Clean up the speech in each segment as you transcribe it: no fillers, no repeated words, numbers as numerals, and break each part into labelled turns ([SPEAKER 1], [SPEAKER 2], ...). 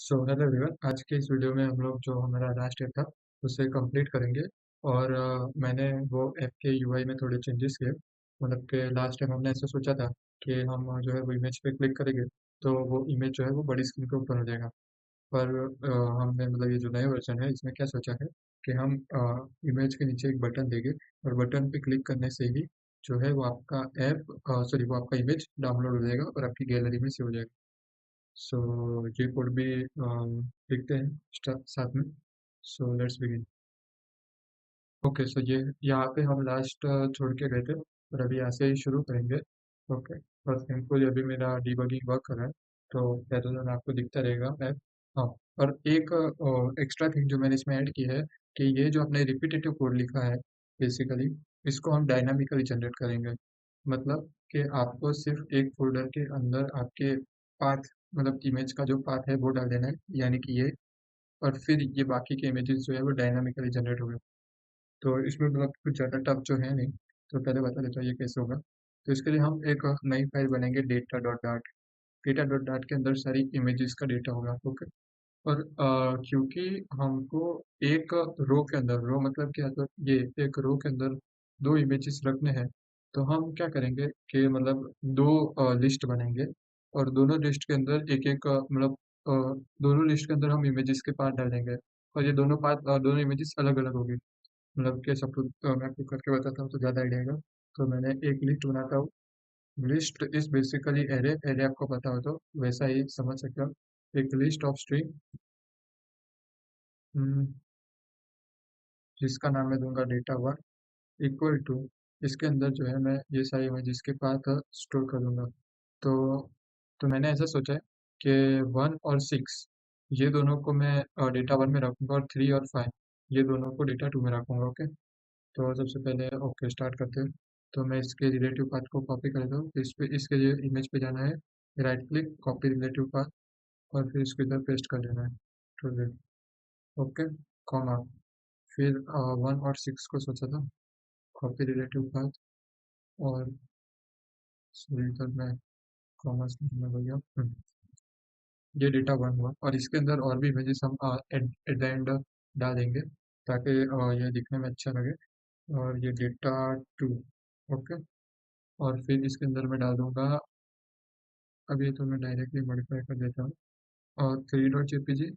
[SPEAKER 1] So hello everyone, आज के इस वीडियो में हम लोग जो हमारा लास्ट ऐप था उसे कंप्लीट करेंगे। और मैंने वो ऐप के यूआई में थोड़े चेंजेस किए। मतलब कि लास्ट टाइम हमने ऐसा सोचा था कि हम जो है वो इमेज पे क्लिक करेंगे तो वो इमेज जो है वो बड़ी स्क्रीन के ऊपर हो जाएगा। पर हमने मतलब ये जो नया वर्जन है इसमें क्या सोचा है कि हम इमेज के नीचे एक बटन देंगे और बटन पे क्लिक करने से ही जो है वो आपका ऐप सॉरी वो आपका इमेज डाउनलोड हो जाएगा और आपकी गैलरी में सेव हो जाएगा। सो ये कोड भी लिखते हैं साथ में। So let's begin. ओके, सो ये यहाँ पे हम लास्ट छोड़ के गए थे और अभी यहाँ से ही शुरू करेंगे। ओके, और थैंकफुली अभी मेरा डीबगिंग वर्क कर रहा है तो rather than आपको दिखता रहेगा ऐप। हाँ, और एक एक्स्ट्रा थिंग जो मैंने इसमें ऐड की है कि ये जो आपने रिपीटेटिव कोड लिखा है बेसिकली इसको हम डायनामिकली जनरेट करेंगे। मतलब कि आपको सिर्फ एक फोल्डर के अंदर आपके पाथ मतलब इमेज का जो पाथ है वो डाल देना है, यानी कि ये। और फिर ये बाकी के इमेजेस जो है वो डायनामिकली जनरेट होंगे। तो इसमें मतलब कुछ ज़्यादा टफ जो है नहीं। तो पहले बता देता हूँ ये कैसे होगा। तो इसके लिए हम एक नई फाइल बनेंगे data dot dot. Data dot dot के अंदर सारी इमेजेस का डेटा होगा। ओके, और क्योंकि हमको एक रो के अंदर, रो मतलब क्या, तो ये एक रो के अंदर दो इमेजेस रखने हैं। तो हम क्या करेंगे कि मतलब दो लिस्ट बनाएंगे और दोनों लिस्ट के अंदर एक एक मतलब अ, दोनों लिस्ट के अंदर हम इमेजेस के पार्ट डालेंगे और ये दोनों पार्ट दोनों इमेजेस अलग अलग होगी। मतलब कि सपोज मैं आपको करके बताता हूँ तो ज़्यादा आइडिया आएगा। तो मैंने एक लिस्ट बनाता हूँ। List is basically array, array आपको पता हो तो वैसा ही समझ सकते हो। एक लिस्ट ऑफ स्ट्रिंग जिसका नाम मैं दूंगा डेटा वन इक्वल टू, इसके अंदर जो है मैं ये सारी इमेजेस के पाथ स्टोर कर दूंगा। तो तो मैंने ऐसा सोचा है कि वन और सिक्स ये दोनों को मैं डेटा वन में रखूंगा और थ्री और फाइव ये दोनों को डेटा टू में रखूंगा। ओके, तो सबसे पहले ओके स्टार्ट करते हैं। तो मैं इसके रिलेटिव पाथ को कॉपी कर देता हूँ। तो इस पे इसके लिए इमेज पे जाना है, right click copy relative path और फिर इसको इधर पेस्ट कर देना है। तो ओके, कॉमा, फिर वन और सिक्स को सोचा था कॉपी रिलेटिव पाथ और सॉरी इधर मैं कॉमर्स में भैया ये डेटा वन हुआ और इसके अंदर और भी इमेजेस हम एट द एंड डाल देंगे ताकि ये दिखने में अच्छा लगे। और ये डेटा टू। ओके, और फिर इसके अंदर मैं डाल दूंगा, अभी तो मैं डायरेक्टली मॉडिफाई कर देता हूँ और थ्री डॉट जेपीजी,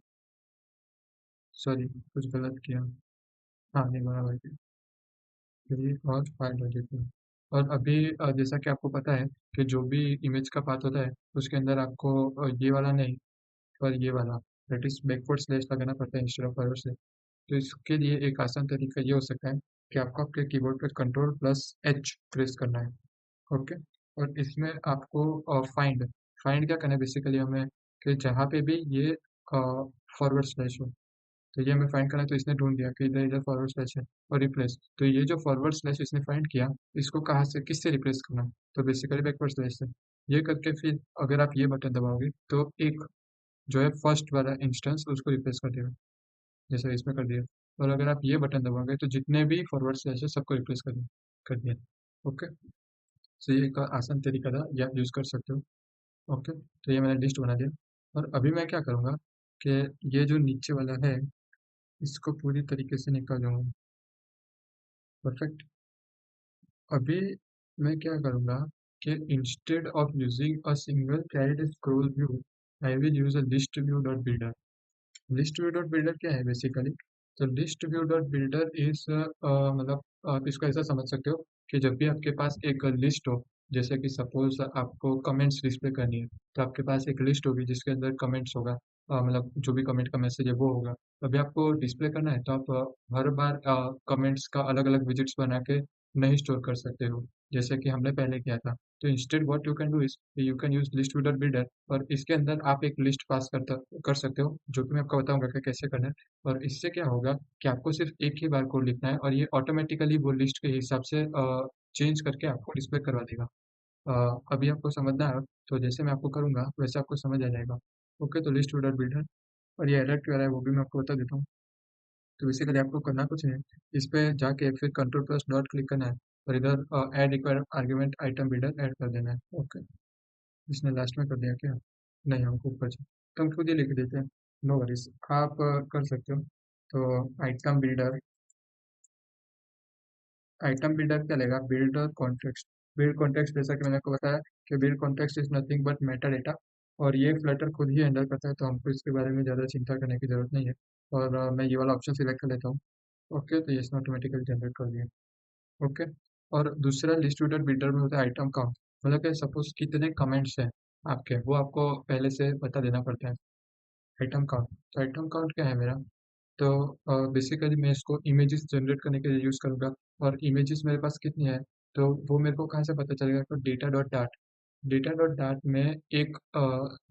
[SPEAKER 1] सॉरी कुछ गलत किया। हाँ नहीं बना भाई, थ्री और फाइव डॉट जेपीजी। और अभी जैसा कि आपको पता है कि जो भी इमेज का पाथ होता है उसके अंदर आपको ये वाला नहीं पर ये वाला दैट इज बैकवर्ड स्लैश लगाना पड़ता है इंस्टेड ऑफ फॉरवर्ड स्लैश। तो इसके लिए एक आसान तरीका ये हो सकता है कि आपको आपके कीबोर्ड पर कंट्रोल प्लस एच प्रेस करना है। ओके, और इसमें आपको फाइंड फाइंड क्या करना है बेसिकली हमें कि जहाँ पे भी ये फॉरवर्ड स्लैश हो तो ये हमें फाइंड करना है। तो इसने ढूंढ दिया कि इधर इधर फॉरवर्ड स्लैश है और रिप्लेस। तो ये जो फॉरवर्ड स्लैश इसने फाइंड किया इसको कहाँ से किससे रिप्लेस करना है, तो बेसिकली बैकवर्ड स्लैश से। ये करके फिर अगर आप ये बटन दबाओगे तो एक जो है फर्स्ट वाला इंस्टेंस उसको रिप्लेस कर देगा, जैसे इसमें कर दिया। और अगर आप ये बटन दबाओगे तो जितने भी फॉरवर्ड स्लैश है सबको रिप्लेस कर दिया। ओके, तो ये एक आसान तरीका था, ये आप यूज़ कर सकते हो। ओके, तो ये मैंने लिस्ट बना दिया और अभी मैं क्या करूँगा कि ये जो नीचे वाला है इसको पूरी तरीके से निकाल दूंगा। परफेक्ट। अभी मैं क्या करूँगा कि instead of using a single caret scroll view I will use a list view dot builder. List view dot builder क्या है बेसिकली, तो list view dot builder is मतलब आप इसको ऐसा समझ सकते हो कि जब भी आपके पास एक लिस्ट हो, जैसे कि सपोज आपको कमेंट्स डिस्प्ले करनी है तो आपके पास एक लिस्ट होगी जिसके अंदर कमेंट्स होगा। मतलब जो भी कमेंट का मैसेज है वो होगा। अभी आपको डिस्प्ले करना है तो आप हर बार कमेंट्स का अलग अलग विजिट्स बना के नहीं स्टोर कर सकते हो जैसे कि हमने पहले किया था। तो instead what you can do is you can use list view dot builder और इसके अंदर आप एक लिस्ट पास कर सकते हो जो कि मैं आपको बताऊंगा कि कैसे करना है। और इससे क्या होगा कि आपको सिर्फ एक ही बार कोड लिखना है और ये ऑटोमेटिकली वो लिस्ट के हिसाब से चेंज करके आपको डिस्प्ले करवा देगा। अभी आपको समझना है तो जैसे मैं आपको करूंगा वैसे आपको समझ आ जाएगा। ओके, तो लिस्ट विदाउट बिल्डर और ये एरर क्यों आ रहा है वो भी मैं आपको बता देता हूँ। तो बेसिकली आपको करना कुछ है, इस पे जाके फिर कंट्रोल प्लस डॉट क्लिक करना है और इधर add require argument item builder add कर देना है। ओके, इसने लास्ट में कर दिया क्या, नहीं हमको ऊपर चाहिए तो हम खुद ही लिख देते हैं। नो वरीज, आप कर सकते हो। तो आइटम बिल्डर, आइटम बिल्डर क्या लेगा, बिल्डर कॉन्टेक्स्ट। बिल्ड कॉन्टेक्स्ट जैसा कि मैंने आपको बताया कि build context is nothing but Meta data, और ये फ्लटर खुद ही हैंडल करता है, तो हमको इसके बारे में ज़्यादा चिंता करने की जरूरत नहीं है। और मैं ये वाला ऑप्शन सिलेक्ट कर लेता हूँ। ओके, तो ये इसने ऑटोमेटिकली जनरेट कर दिया। ओके। और दूसरा डिस्ट्रीब्यूटर बिल्डर में होता है आइटम काउंट, मतलब कि सपोज कितने कमेंट्स हैं आपके, वो आपको पहले से बता देना पड़ता है। आइटम काउंट, तो आइटम काउंट क्या है मेरा, तो बेसिकली मैं इसको इमेजेस जनरेट करने के लिए यूज़ करूँगा। और इमेजेस मेरे पास कितनी है, तो वो मेरे को कहाँ से पता चलेगा, तो data dot dot, data dot dot में एक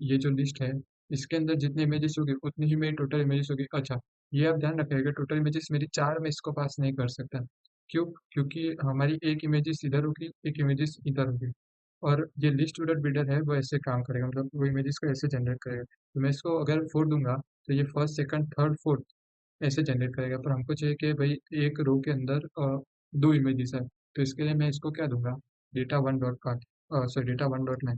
[SPEAKER 1] ये जो लिस्ट है, इसके अंदर जितनी इमेजेस होगी उतनी ही मेरी टोटल इमेजेस होगी। अच्छा, ये आप ध्यान रखिएगा, टोटल इमेजेस मेरी चार, में इसको पास नहीं कर सकता। क्यों? क्योंकि हमारी एक इमेजेस इधर होगी, एक इमेजेस इधर होगी। और ये लिस्ट डॉट बिल्डर है, वो ऐसे काम करेगा, मतलब वो इमेजेस को ऐसे जनरेट करेगा। तो मैं इसको अगर फोर दूंगा, तो ये फर्स्ट सेकंड थर्ड फोर्थ ऐसे जनरेट करेगा। पर हमको चाहिए कि भाई एक रो के अंदर दो इमेजेस है, तो इसके लिए मैं इसको क्या दूंगा, डेटा वन डॉट का, सॉरी डेटा वन डॉट में,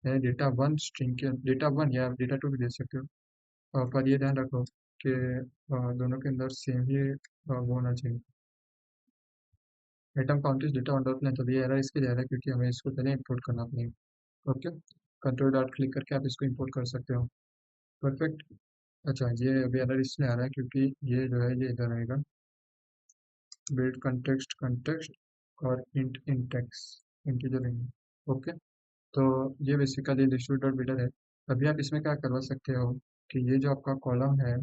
[SPEAKER 1] मैं डेटा वन स्ट्रिंग के डेटा वन या डेटा टू भी दे सकते हो। पर ये ध्यान रखो कि दोनों के अंदर सेम ही वो होना चाहिए। Item count is data one dot में, तो ये एरर इसके लिए आ रहा है क्योंकि हमें इसको पहले इंपोर्ट करना पड़ेगा। ओके, कंट्रोल डॉट क्लिक करके आप इसको इंपोर्ट कर सकते हो। परफेक्ट। अच्छा, ये अभी एरर इसलिए आ रहा है क्योंकि ये जो है ये इधर आएगा, बिल्ड कंटेक्स्ट कंटेक्स्ट और int Intex, integer int. Okay. तो ये बेसिकली डिस्ट्रीब्यूटर बिल्डर है। अभी आप इसमें क्या करवा सकते हो कि ये जो आपका कॉलम है,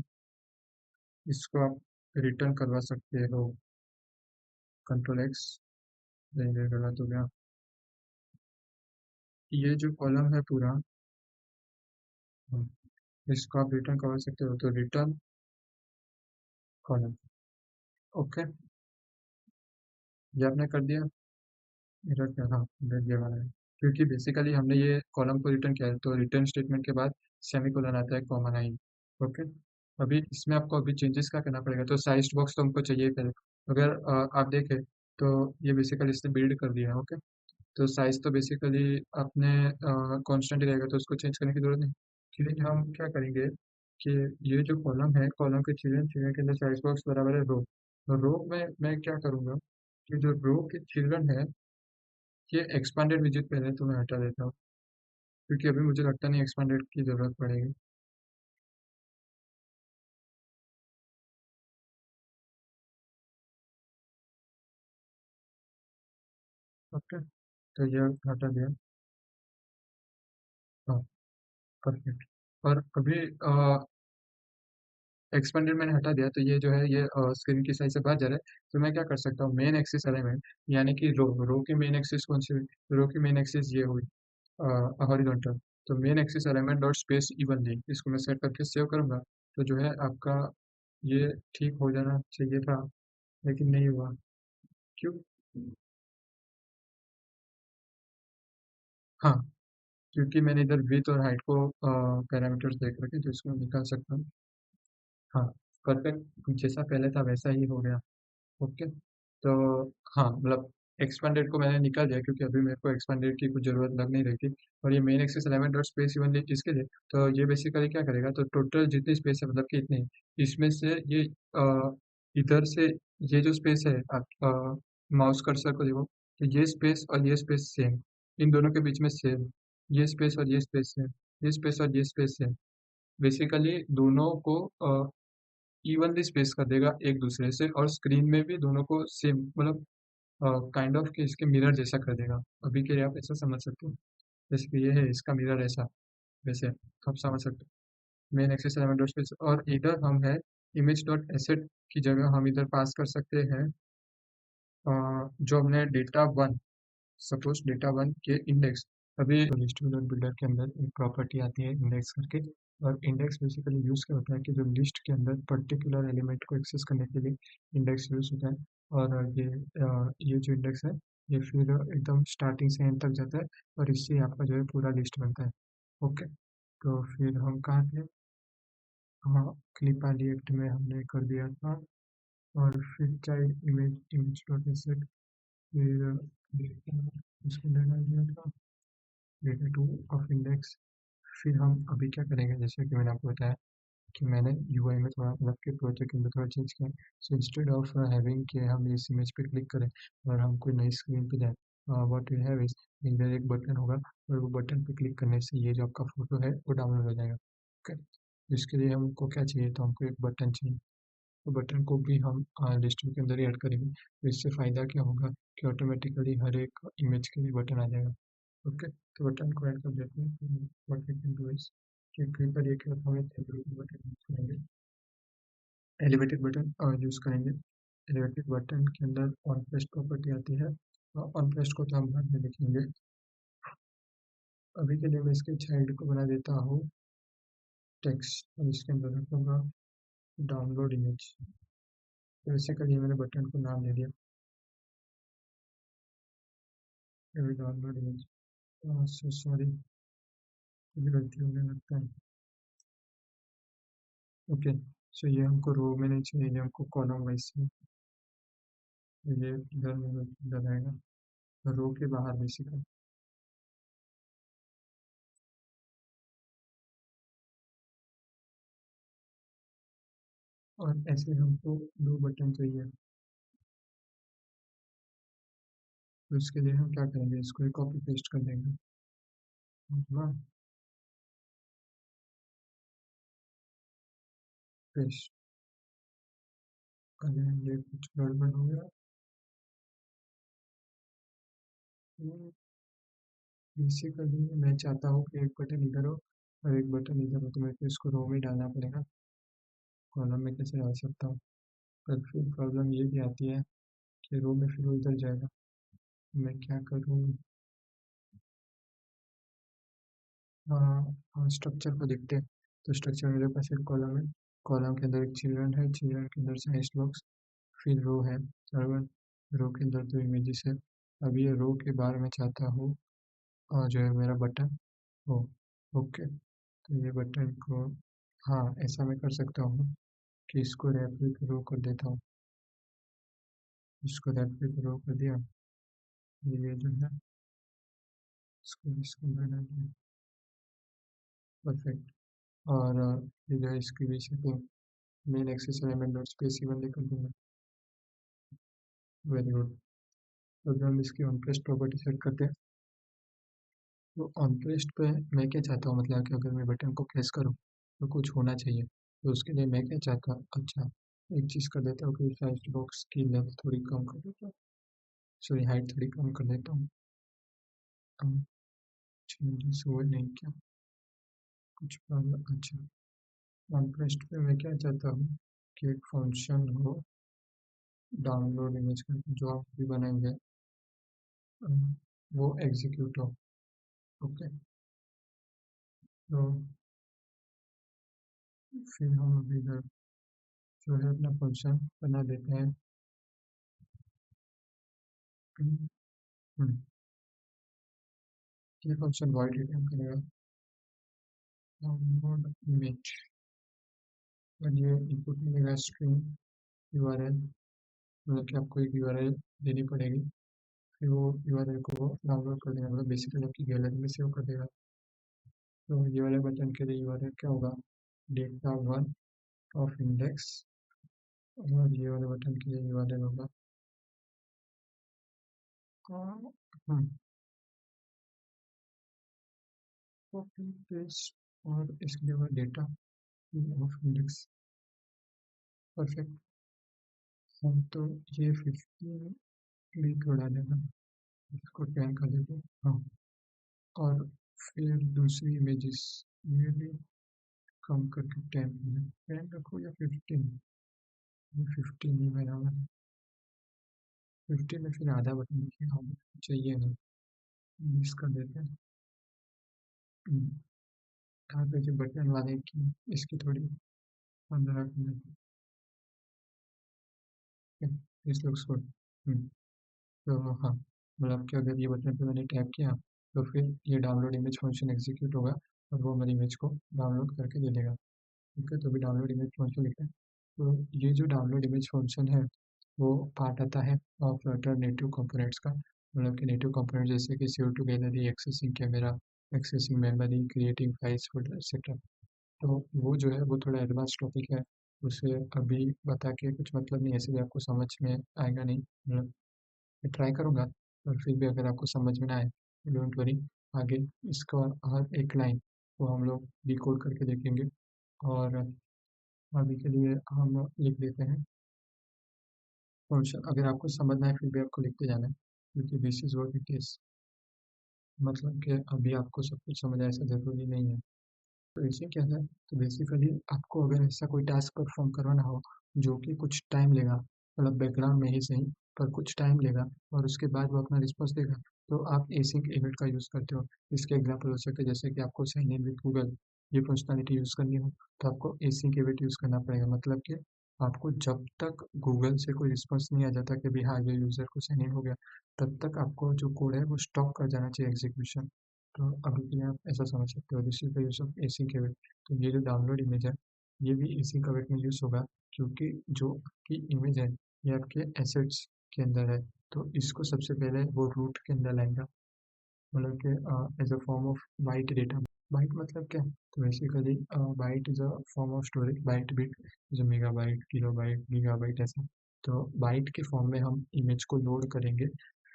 [SPEAKER 1] इसको आप रिटर्न करवा सकते हो, कंट्रोल एक्स, नहीं गलत हो गया। ये जो कॉलम है पूरा, हाँ, इसको आप रिटर्न करवा सकते हो, तो रिटर्न कॉलम। ओके, ये आपने कर दिया। एरर क्या, हाँ ये वाला है, क्योंकि बेसिकली हमने ये कॉलम को रिटर्न किया है, तो रिटर्न स्टेटमेंट के बाद सेमीकोलन आता है, कॉमा नाइन। ओके। अभी इसमें आपको अभी चेंजेस क्या करना पड़ेगा, तो साइज बॉक्स तो हमको चाहिए पहले। अगर आप देखें, तो ये बेसिकली इसने बिल्ड कर दिया है। ओके। तो साइज तो बेसिकली अपने कांस्टेंट ही रहेगा, तो उसको चेंज करने की जरूरत नहीं। फिर हम क्या करेंगे कि ये जो कॉलम है, कॉलम के चिल्ड्रन, चिल्ड्रन के अंदर साइज बॉक्स बराबर है रो। तो रो में मैं क्या करूँगा कि जो रो के चिल्ड्रन है, ये एक्सपांडेड विजिट पहले तो मैं हटा देता हूँ, क्योंकि अभी मुझे लगता नहीं एक्सपांडेड की ज़रूरत पड़ेगी। ओके, तो ये हटा दिया। हाँ, परफेक्ट। और अभी एक्सपेंडेड मैंने हटा दिया, तो ये जो है ये स्क्रीन की साइज से बाहर जा रहा है। तो मैं क्या कर सकता हूँ, मेन एक्सिस एलिमेंट, यानी कि रो, रो की मेन एक्सिस कौन सी हुई, रो की मेन एक्सिस ये हुई हॉरिजॉन्टल। तो main axis element dot space evenly, इसको मैं सेट करके सेव करूँगा, तो जो है आपका ये ठीक हो जाना चाहिए था, लेकिन नहीं हुआ। क्यों? हाँ, क्योंकि मैंने इधर विड्थ और हाइट को पैरामीटर्स देख रखे, तो इसको निकाल सकता हूँ। हाँ, परफेक्ट, जैसा पहले था वैसा ही हो गया। ओके। तो हाँ, मतलब एक्सपेंडेड को मैंने निकाल दिया, क्योंकि अभी मेरे को एक्सपेंडेड की कुछ ज़रूरत लग नहीं रही थी। और ये main access element dot space evenly इसके लिए, तो ये बेसिकली क्या करेगा, तो टोटल जितनी स्पेस है, मतलब कि इतनी, इसमें से ये इधर से ये जो स्पेस है, आप माउस कर्सर को देखो, तो ये स्पेस और ये स्पेस सेम, इन दोनों के बीच में सेम, ये स्पेस और ये स्पेस सेम, ये स्पेस और ये स्पेस सेम। बेसिकली दोनों को इवनली स्पेस कर देगा एक दूसरे से, और स्क्रीन में भी दोनों को सेम, मतलब काइंड ऑफ कि इसके मिरर जैसा कर देगा। अभी के लिए आप ऐसा समझ सकते हो, जैसे कि ये है इसका मिरर ऐसा, वैसे आप समझ सकते हो। Main access element dot space, और इधर हम है इमेज डॉट एसेट की जगह हम इधर पास कर सकते हैं जो हमने data one, suppose data one के इंडेक्स। अभी लिस्ट बिल्डर के अंदर एक प्रॉपर्टी आती है इंडेक्स करके, और इंडेक्स बेसिकली यूज़ क्या होता है कि जो लिस्ट के अंदर पर्टिकुलर एलिमेंट को एक्सेस करने के लिए इंडेक्स यूज़ होता है। और ये जो इंडेक्स है, ये फिर एकदम स्टार्टिंग से एंड तक जाता है, और इससे आपका जो है पूरा लिस्ट बनता है। ओके। तो फिर हम कहाँ थे, हाँ, क्लिप वाली एक्ट में हमने कर दिया था। और फिर child image, image dot asset, फिर डेटा, उसको डाल दिया था, डेटा टू ऑफ इंडेक्स। फिर हम अभी क्या करेंगे, जैसे कि मैंने आपको बताया कि मैंने यूआई में थोड़ा मतलब कि प्रोजेक्ट के अंदर थोड़ा चेंज किया। सो इंस्टेड ऑफ हैविंग कि हम इस इमेज पे क्लिक करें और हम कोई नई स्क्रीन पे जाएं, व्हाट वी हैव इज इधर एक बटन होगा और वो बटन पे क्लिक करने से ये जो आपका फोटो है वो डाउनलोड हो जाएगा। ओके, इसके लिए हमको क्या चाहिए, तो हमको एक बटन चाहिए। तो बटन को भी हम लिस्ट के अंदर ही ऐड करेंगे। तो इससे फ़ायदा क्या होगा कि ऑटोमेटिकली हर एक इमेज के लिए बटन आ जाएगा। ओके, तो बटन को ऐड कर देते हैं। What we can do is कि क्लिक करिए कि हम एलिवेटेड बटन यूज़ करेंगे। एलिवेटेड बटन यूज़ करेंगे। एलिवेटेड बटन के अंदर ऑन प्रेस्ट प्रॉपर्टी आती है। ऑन प्रेस्ट को तो हम बाद में देखेंगे। अभी के लिए मैं इसके चाइल्ड को बना देता हूँ टेक्स्ट और इसके अंदर रखूँगा डाउनलोड इमेज। तो ऐसे करिए, मैंने बटन को नाम दे दिया डाउनलोड इमेज। सो सॉरी, मुझे गलती होने लगता है। ओके, सो ये हमको रो में नहीं चाहिए, ये हमको कॉलम वाइज चाहिए। तो ये इधर में इधर आएगा रो के बाहर बेसिकली। और ऐसे हमको दो बटन चाहिए। तो इसके लिए हम क्या करेंगे, इसको कॉपी पेस्ट कर देंगे। हाँ, पेस्ट। अरे ये कुछ गड़बड़ हो गया। बेसिकली मैं चाहता हूँ कि एक बटन इधर हो और एक बटन इधर हो, तो मेरे को इसको रो में डालना पड़ेगा। कॉलम में कैसे डाल सकता हूँ, पर फिर प्रॉब्लम ये भी आती है कि रो में फिर वो इधर जाएगा। मैं क्या करूँ। हाँ, स्ट्रक्चर को देखते हैं। तो स्ट्रक्चर मेरे पास एक कॉलम है। कॉलम के अंदर एक चिल्ड्रन है, चिल्ड्रन के अंदर साइंस बॉक्स, फिर रो है सर्वर। रो के अंदर दो इमेजेस है। अब ये रो के बाहर मैं चाहता हूँ और जो है मेरा बटन हो। ओके, तो ये बटन को, हाँ ऐसा मैं कर सकता हूँ कि इसको रेप्लिक रो कर देता हूँ। इसको रेप्लिक रो कर दिया। ये जो है इसको इसको अंदर डाल दिया। परफेक्ट। और ये जो है इसकी भी setting main access element dot space ही बंद कर दूंगा। Very good. तो अगर हम इसकी ऑन पेस्ट प्रॉपर्टी सेट करते हैं, तो ऑन पेस्ट पे मैं क्या चाहता हूँ, मतलब कि अगर मैं बटन को प्रेस करूँ तो कुछ होना चाहिए। तो उसके लिए मैं क्या चाहता हूँ, अच्छा एक चीज़ कर देता हूँ कि साइज बॉक्स की लेंथ थोड़ी कम कर देता हूँ। सॉरी, हाइट थोड़ी कम कर देता हूँ। चेंजेस हुए नहीं क्या, कुछ प्रॉब्लम। अच्छा, ऑन पेस्ट पे मैं क्या चाहता हूँ कि एक फंक्शन हो डाउनलोड इमेज का, जो आप भी बनाएंगे वो एग्जीक्यूट हो। ओके, तो फिर हम अभी इधर जो है अपना फंक्शन बना देते हैं। हम्म, ये फंक्शन वॉइड रिटर्न करेगा डाउनलोड इमेज, और ये इनपुट मिलेगा स्ट्रिंग यूआरएल, मतलब कि आपको एक यूआरएल देनी पड़ेगी। फिर वो यूआरएल को वो डाउनलोड कर देगा, मतलब बेसिकली आपकी गैलरी में सेव कर देगा। तो ये वाले बटन के लिए यूआरएल क्या होगा, डेटा वन ऑफ इंडेक्स। और ये वाले बटन के लिए यूआरएल होगा कॉपी पेस्ट, और इसके लिए होगा डेटा ऑफ इंडेक्स। परफेक्ट। हम तो ये 15 भी थोड़ा देगा, इसको 10 कर देते हैं। हाँ, और फिर दूसरी इमेजेस ये भी कम करके 10 रखो या 15। ये 15 ही बराबर है। 15 में फिर आधा बटन हमें चाहिए नहीं, 20 कर देते हैं। यहाँ पे जो बटन वाले की इसकी थोड़ी 15 कर देते हैं। This looks good. तो हाँ, मतलब कि अगर ये बटन पे मैंने टैप किया तो फिर ये डाउनलोड इमेज फंक्शन एग्जीक्यूट होगा और वो मेरी इमेज को डाउनलोड करके दे देगा। ठीक है, तो अभी डाउनलोड इमेज फंक्शन लिखा है। तो ये जो डाउनलोड इमेज फंक्शन है वो पार्ट आता है फ्लटर नेटिव कंपोनेंट्स का। मतलब कि नेटिव कंपोनेंट जैसे कि save to gallery, accessing camera, accessing memory, creating files folder etcetera. तो वो जो है वो थोड़ा एडवांस टॉपिक है, उसे अभी बता के कुछ मतलब नहीं है, इसलिए आपको समझ में आएगा नहीं, मतलब मैं ट्राई करूँगा, और फिर भी अगर आपको समझ में ना आए डोंट वरी, आगे इसका हर एक लाइन को हम लोग डिकोड करके देखेंगे। और अभी के लिए हम लिख देते हैं फंक्शन, अगर आपको समझ ना आए फिर भी आपको लिखते जाना है, क्योंकि this is what it is, मतलब कि अभी आपको सब कुछ समझ आए ऐसा ज़रूरी नहीं है। तो इससे क्या है, तो बेसिकली आपको अगर ऐसा कोई टास्क परफॉर्म करवाना हो जो कि कुछ टाइम लेगा, मतलब बैकग्राउंड में ही सही, पर कुछ टाइम लेगा, और उसके बाद वो अपना रिस्पॉन्स देगा, तो आप एसिंक इवेंट का यूज़ करते हो। इसके एग्जांपल हो सकते हैं जैसे कि आपको साइन इन विद गूगल ये फंक्शनलिटी यूज़ करनी हो, तो आपको एसिंक इवेंट यूज़ करना पड़ेगा, मतलब कि आपको जब तक गूगल से कोई रिस्पॉन्स नहीं आ जाता कि भाई हाँ ये यूज़र को साइन इन हो गया, तब तक आपको जो कोड है वो स्टॉप कर जाना चाहिए एग्जीक्यूशन। तो अभी के लिए आप ऐसा समझ सकते हो, this is the use of async event. तो ये जो डाउनलोड इमेज है ये भी एसिंक इवेंट में यूज़ होगा, क्योंकि जो आपकी इमेज है ये आपके एसेट्स के अंदर है, तो इसको सबसे पहले वो रूट के अंदर लाएगा, मतलब कि as a form of byte data. Byte मतलब क्या है, तो basically byte is a form of storage, byte bit जो megabyte, kilobyte, gigabyte ऐसा। तो बाइट के फॉर्म में हम इमेज को लोड करेंगे,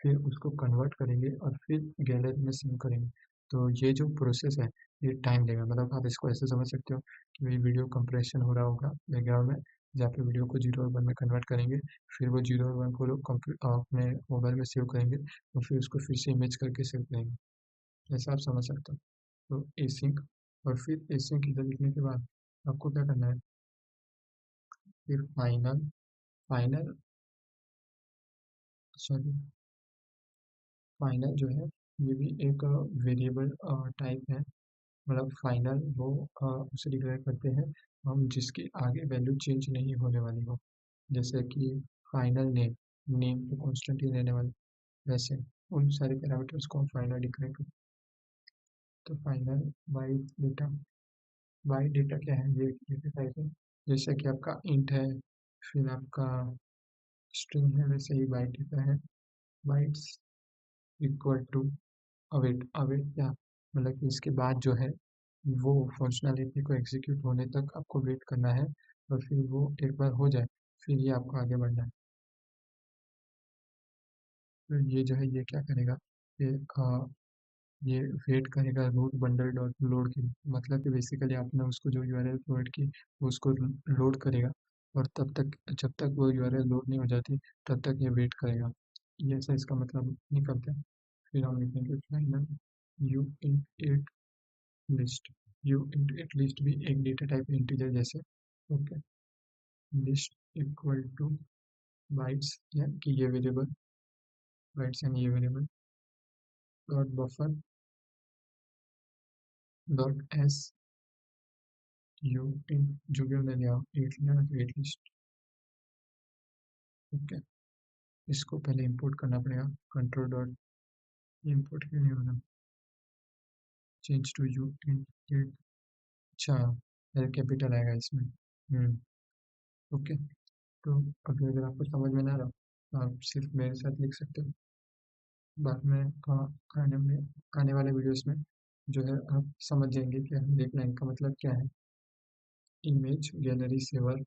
[SPEAKER 1] फिर उसको कन्वर्ट करेंगे और फिर गैलरी में सेव करेंगे। तो ये जो प्रोसेस है ये टाइम लेगा, मतलब आप इसको ऐसे समझ सकते हो कि भाई वीडियो कंप्रेशन हो रहा होगा बैकग्राउंड में, जहाँ पे वीडियो को जीरो और वन में कन्वर्ट करेंगे, फिर वो जीरो और वन को लोग अपने मोबाइल में सेव करेंगे, और फिर उसको फिर से इमेज करके सेव करेंगे, ऐसा आप समझ सकते हो। तो एसिंक, और फिर एसिंक इधर लिखने के बाद आपको क्या करना है, फिर फाइनल, फाइनल सॉरी फाइनल जो है ये भी एक वेरिएबल टाइप है, मतलब फाइनल वो उसे डिक्लेयर करते हैं हम जिसके आगे वैल्यू चेंज नहीं होने वाली हो, जैसे कि फाइनल नेम, नेम तो कांस्टेंट ही रहने वाला, वैसे उन सारे पैरामीटर्स को हम फाइनल डिक्लेयर करते हैं। तो final bite data, byte data क्या है, ये डेटा टाइप है, जैसे कि आपका इंट है, फिर आपका स्ट्रिंग है, वैसे ही बाइट डेटा है। Bytes equal to await, await क्या, मतलब कि इसके बाद जो है वो फंक्शनैलिटी को एग्जीक्यूट होने तक आपको वेट करना है, और फिर वो एक बार हो जाए फिर ये आपको आगे बढ़ना है। तो ये जो है ये क्या करेगा, ये ये वेट करेगा रूट बंडल डॉट लोड की, मतलब कि बेसिकली आपने उसको जो यूआरएल प्रोवाइड की वो उसको लोड करेगा, और तब तक जब तक वो यूआरएल लोड नहीं हो जाती तब तक ये वेट करेगा, ये ऐसा इसका मतलब निकलता है। फिर हम लिखेंगे final you in it list, you in it list भी एक डेटा टाइप इंटीजर जैसे, okay, list equal two bytes, यानी कि ये वेरिएबल, बाइट्स यानी ये variable, dot buffer dot S, you in जो भी हमने लिया एट लिया तो एट लिस्ट, ओके। इसको पहले इंपोर्ट करना पड़ेगा, कंट्रोल डॉट, इंपोर्ट क्यों नहीं हो रहा, change to U in eight, अच्छा एल कैपिटल आएगा इसमें, ओके। तो अभी अगर आपको समझ में ना आ रहा तो आप सिर्फ मेरे साथ लिख सकते हो, बाद में आने वाले वीडियोस में जो है आप समझ जाएंगे कि हर एक लाइन का मतलब क्या है। इमेज गैलरी सेवर,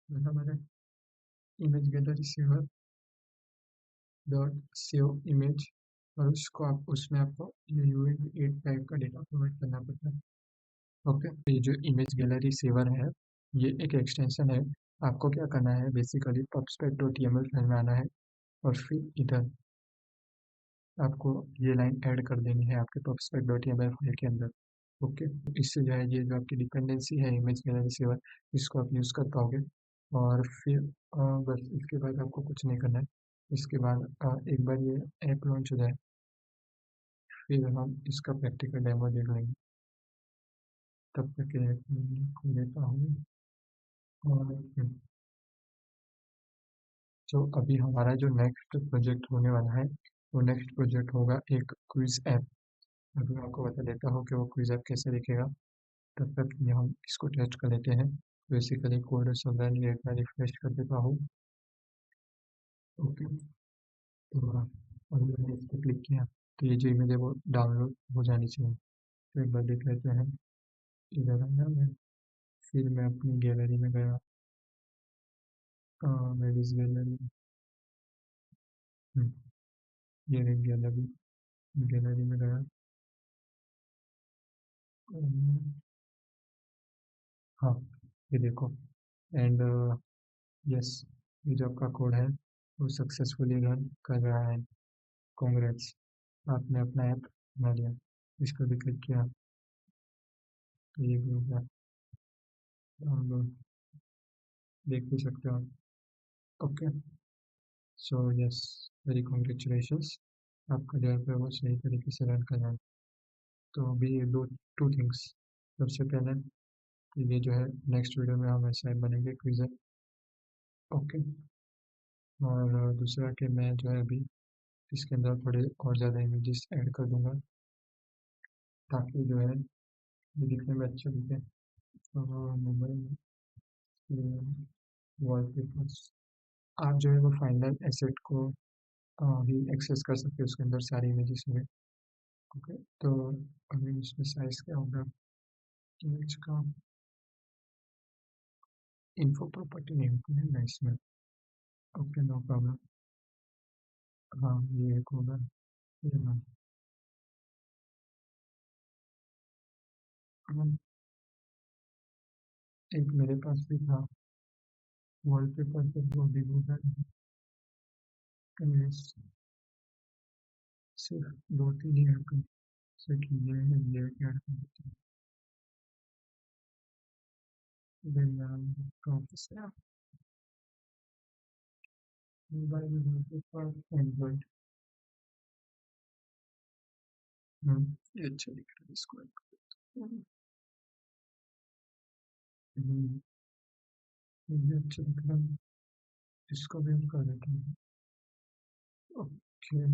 [SPEAKER 1] मतलब मैंने image gallery saver dot save image, और उसको आप उसमें आपको यूएन एट टाइप का डेटा प्रोवाइड करना पड़ता है, ओके। तो ये जो इमेज गैलरी सेवर है ये एक एक्सटेंशन है, आपको क्या करना है बेसिकली पबस्पेक डॉट yml फाइल में आना है, और फिर इधर आपको ये लाइन ऐड कर देनी है आपके पबस्पेक डॉट yml फाइल के अंदर, ओके। इससे जो है ये जो आपकी डिपेंडेंसी है इमेज गैलरी सेवर, इसको आप यूज़ कर पाओगे। और फिर बस इसके बाद आपको कुछ नहीं करना है, इसके बाद एक बार ये ऐप लॉन्च हो जाए फिर हम इसका प्रैक्टिकल डेमो देख लेंगे। तब तक के लिए खोल देता हूँ, और तो अभी हमारा जो नेक्स्ट प्रोजेक्ट होने वाला है वो नेक्स्ट प्रोजेक्ट होगा एक क्विज ऐप। अभी मैं आपको बता देता हूँ कि वो क्विज ऐप कैसे दिखेगा, तब तक ये हम इसको टेस्ट कर लेते हैं। बेसिकली कोड सब रन रेट में रिफ्रेश कर देता हूँ, ओके। तो अभी मैंने इस पर क्लिक किया तो ये जो इमेज है वो डाउनलोड हो जानी चाहिए, तो एक बार देख लेते हैं। इधर आया मैं, फिर मैं अपनी गैलरी में गया, मेरी गैलरी, ये रही गैलरी, गैलरी में गया। अम, हाँ, ये देखो। एंड यस, ये जो आपका कोड है वो सक्सेसफुली रन कर रहा है। कॉन्ग्रेट्स, आपने अपना ऐप बना लिया। इसको भी क्लिक किया तो ये भी हो गया। और देख भी सकते हो आप। Okay, so yes, very congratulations, आपका जो ऐप है वो सही तरीके से रन कर रहा है। तो अभी ये दो टू थिंग्स, सबसे पहले तो ये जो है नेक्स्ट वीडियो में हम ऐसा ऐप बनेंगे क्विज़र। ओके, और दूसरा कि मैं जो है अभी इसके अंदर थोड़े और ज़्यादा इमेजेस ऐड कर दूंगा, ताकि जो है ये दिखने में अच्छा दिखे। तो मोबाइल वॉलपेपर्स, आप जो है वो फाइनल एसेट को भी एक्सेस कर सकते हो, उसके अंदर सारी इमेजेस में। ओके, तो अभी इसमें साइज क्या होगा इमेज का, इन्फो प्रॉपर्टी नेम है ना इसमें। Okay, no problem. हाँ, ये एक होगा, ये ना। एक मेरे पास भी था वॉलपेपर पे, वो भी होगा इमेज, सिर्फ दो तीन ही ऐड कर सकते हैं। ये ऐड कर सकते हैं। Then professor mobile wallpaper Android. ये अच्छा दिख रहा है, इसको ऐड कर। ये अच्छा दिख रहा है, इसको भी हम कर देते हैं। ओके,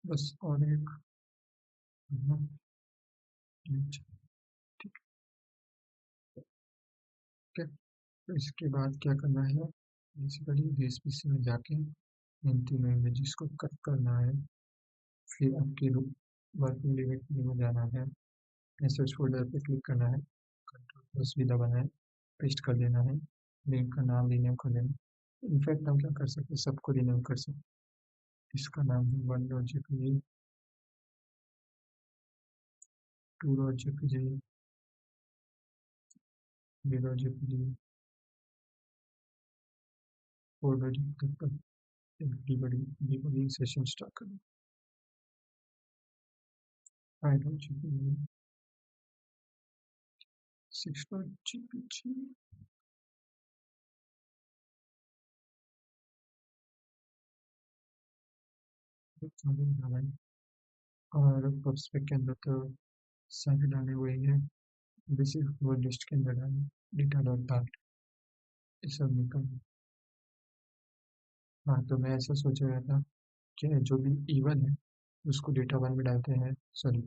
[SPEAKER 1] बस और एक अच्छा, ठीक है। तो इसके बाद क्या करना है, बेसिकली DSPC में जाके इन तीनों इमेजेस को कट करना है। फिर आपकी वर्किंग डायरेक्टरी में जाना है, एसेट्स फोल्डर पे क्लिक करना है, कंट्रोल प्लस वी दबाना है, पेस्ट कर देना है, लिंक का नाम रीनेम कर देना। इनफैक्ट हम क्या कर सकते हैं, सबको रीनेम कर सकते हैं। इसका नाम है one dot JPG, to dot JPG, three dot JPG, four dot JPG तक डिबगिंग सेशन स्टार्ट करें। Five dot JPG, six dot JPG, और पब्सपेक के अंदर तो सारे डाले हुए हैं, बेसिक वो लिस्ट के अंदर डाले, डेटा डॉट पार्ट, ये सब निकल। हाँ, तो मैं ऐसा सोच रहा था कि जो भी इवन है उसको डेटा वन में डालते हैं, सॉरी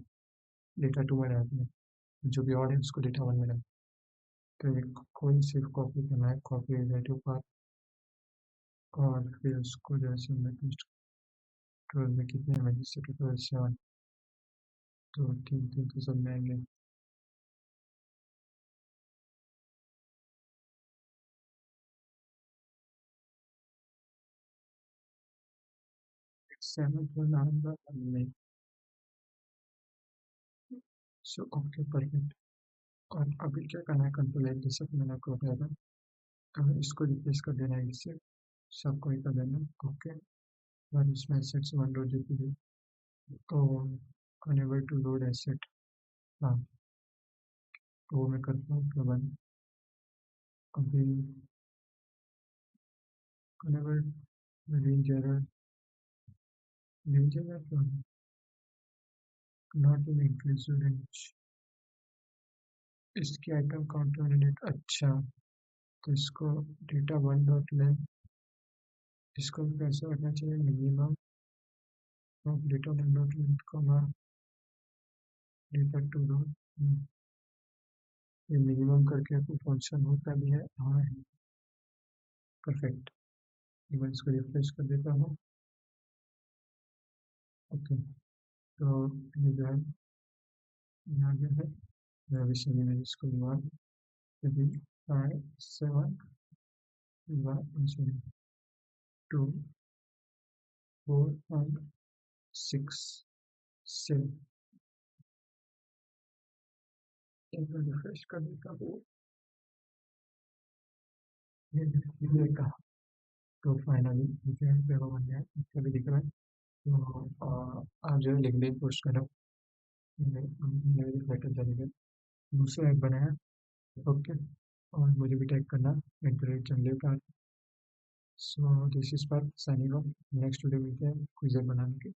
[SPEAKER 1] डेटा टू में डालते हैं, जो भी ऑड है उसको डेटा वन में डालते हैं। तो एक कोई सिर्फ कॉपी करना है, कॉपी रिलेटिव पार्ट, और फिर उसको जैसे मैं पेस्ट, ट्वेल्व में कितने इमेजेस से, ट्वेल्व सेवन, तो तीन तीन तो सब में आएंगे। सेवन तो नाम में, सो ओके परफेक्ट। और अभी क्या करना है, कंट्रोल एक जैसे कि मैंने आपको बताया था, इसको रिप्लेस कर देना है इससे, सबको ही कर देना। ओके, और इसमें एसेट्स वन डॉट जेपीजी, तो अनेबल टू लोड एसेट, हाँ, तो वो मैं करता हूँ प्रबंध। अभी unable range error, range error तो नॉट इन इंक्लूसिव रेंज, इसकी आइटम काउंट वैलिडेट, अच्छा, तो इसको डेटा वन डॉट लें, इसको भी कैसे रखना चाहिए, minimum of data one dot लें कॉमा डेटा टू डॉट, ये मिनिमम करके कोई फंक्शन होता भी है, हाँ, परफेक्ट। एक बार इसको रिफ्रेश कर देता हूँ। ओके, तो ये जो है यहाँ जो है मैं अभी सेमी में इसको 1 3 5 7 1 सॉरी 2 4 एंड 6 7 एक बार रिफ्रेश कर देता हूँ। ये कहा तो फाइनली मुझे पेपर बन गया इसका भी दिख रहा है। तो आप जो है लिंक भी पोस्ट करो मेरे लेटर जाने दूसरा ऐप बनाया। ओके और मुझे भी टैग करना @चंदेव। So this is for signing off. Next video मिलते हैं क्विज़र बनाने के।